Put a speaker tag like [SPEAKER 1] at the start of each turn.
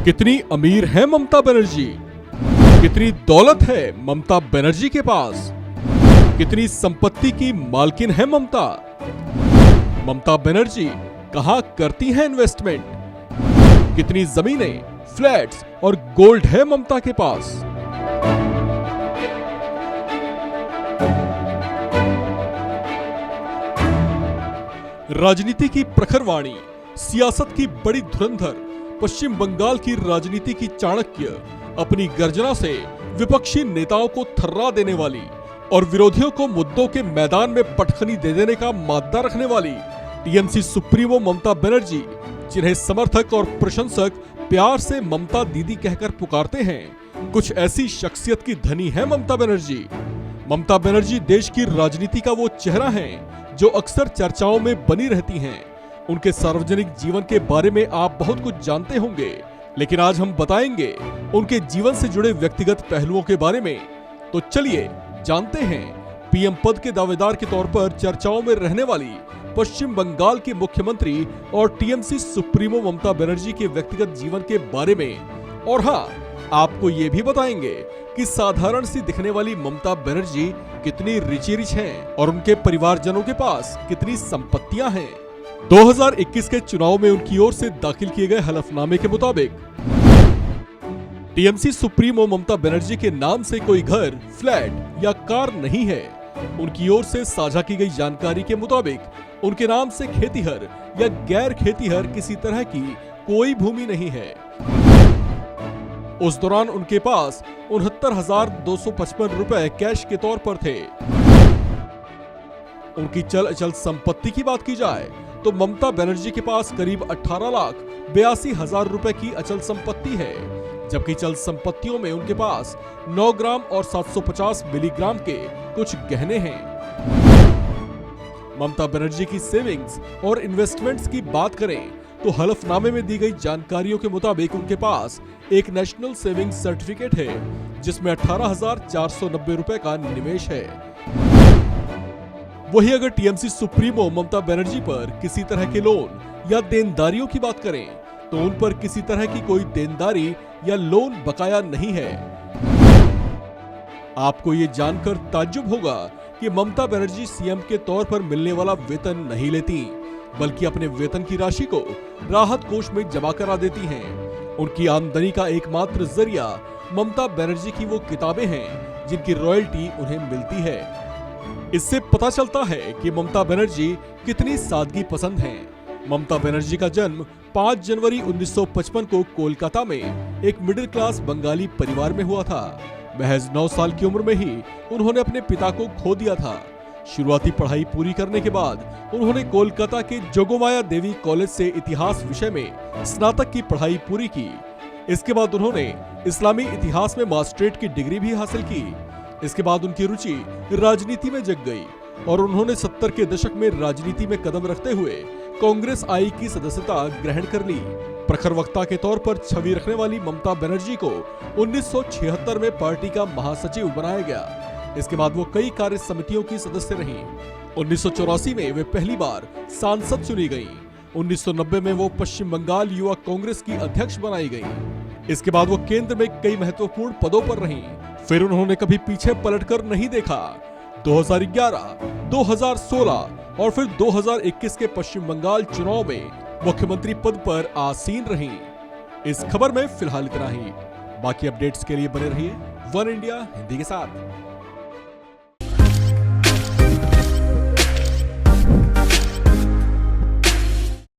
[SPEAKER 1] कितनी अमीर है ममता बनर्जी? कितनी दौलत है ममता बनर्जी के पास? कितनी संपत्ति की मालकिन है ममता? ममता बनर्जी कहां करती हैं इन्वेस्टमेंट? कितनी जमीनें, फ्लैट्स और गोल्ड है ममता के पास? राजनीति की प्रखर वाणी, सियासत की बड़ी धुरंधर, पश्चिम बंगाल की राजनीति की चाणक्य, अपनी गर्जना से विपक्षी नेताओं को थर्रा देने वाली और विरोधियों को मुद्दों के मैदान में पटखनी दे देने का मादा रखने वाली टीएमसी सुप्रीमो ममता बनर्जी, जिन्हें समर्थक और प्रशंसक प्यार से ममता दीदी कहकर पुकारते हैं, कुछ ऐसी शख्सियत की धनी है ममता बनर्जी। ममता बनर्जी देश की राजनीति का वो चेहरा है जो अक्सर चर्चाओं में बनी रहती हैं। उनके सार्वजनिक जीवन के बारे में आप बहुत कुछ जानते होंगे, लेकिन आज हम बताएंगे उनके जीवन से जुड़े व्यक्तिगत पहलुओं के बारे में। तो चलिए जानते हैं पीएम पद के दावेदार के तौर पर चर्चाओं में रहने वाली पश्चिम बंगाल की मुख्यमंत्री और टीएमसी सुप्रीमो ममता बनर्जी के व्यक्तिगत जीवन के बारे में। और हाँ, आपको ये भी बताएंगे कि साधारण सी दिखने वाली ममता बनर्जी कितनी रिच हैं और उनके परिवारजनों के पास कितनी संपत्तियां हैं। 2021 के चुनाव में उनकी ओर से दाखिल किए गए हलफनामे के मुताबिक टीएमसी सुप्रीमो ममता बनर्जी के नाम से कोई घर, फ्लैट या कार नहीं है। उनकी ओर से साझा की गई जानकारी के मुताबिक उनके नाम से खेतीहर या गैर खेतीहर किसी तरह की कोई भूमि नहीं है। उस दौरान उनके पास 69,255 रुपए कैश के तौर पर थे। उनकी चल अचल संपत्ति की बात की जाए तो ममता बनर्जी के पास करीब 18,82,000 रुपए की अचल संपत्ति है, जबकि चल संपत्तियों में उनके पास 9 ग्राम और 750 मिलीग्राम के कुछ गहने हैं। ममता बनर्जी की सेविंग्स और इन्वेस्टमेंट्स की बात करें तो हलफनामे में दी गई जानकारियों के मुताबिक उनके पास एक नेशनल सेविंग सर्टिफिकेट है, जिसमें 18,490 रुपए का निवेश है। वही अगर टीएमसी सुप्रीमो ममता बनर्जी पर किसी तरह के लोन या देनदारियों की बात करें तो उन पर किसी तरह की कोई देनदारी या लोन बकाया नहीं है। आपको ये जानकर ताज्जुब होगा कि ममता बनर्जी सीएम के तौर पर मिलने वाला वेतन नहीं लेती, बल्कि अपने वेतन की राशि को राहत कोष में जमा करा देती हैं। उनकी आमदनी का एकमात्र जरिया ममता बनर्जी की वो किताबें हैं जिनकी रॉयल्टी उन्हें मिलती है। इससे पता चलता है कि ममता बनर्जी कितनी सादगी पसंद हैं। ममता बनर्जी का जन्म 5 जनवरी 1955 को कोलकाता में एक मिडिल क्लास बंगाली परिवार में हुआ था। महज 9 साल की उम्र में ही उन्होंने अपने पिता को खो दिया था। शुरुआती पढ़ाई पूरी करने के बाद उन्होंने कोलकाता के जोगमाया देवी कॉलेज से इतिहास विषय में स्नातक की पढ़ाई पूरी की। इसके बाद उन्होंने इस्लामी इतिहास में मास्टरेट की डिग्री भी हासिल की। इसके बाद उनकी रुचि राजनीति में जग गई और उन्होंने 70 के दशक में राजनीति में कदम रखते हुए कांग्रेस आई की सदस्यता ग्रहण कर ली। प्रखर वक्ता के तौर पर छवि रखने वाली ममता बनर्जी को 1976 में पार्टी का महासचिव बनाया गया। इसके बाद वो कई कार्य समितियों की सदस्य रहीं। 1984 में वे पहली बार सांसद चुनी गईं। 1990 में वो पश्चिम बंगाल युवा कांग्रेस की अध्यक्ष बनाई गईं। इसके बाद वो केंद्र में कई महत्वपूर्ण पदों पर रहीं। फिर उन्होंने कभी पीछे पलटकर नहीं देखा। 2011, 2016 और फिर 2021 के पश्चिम बंगाल चुनाव में मुख्यमंत्री पद पर आसीन रहीं। इस खबर में फिलहाल इतना ही। बाकी अपडेट्स के लिए बने रहिए वन इंडिया हिंदी के साथ।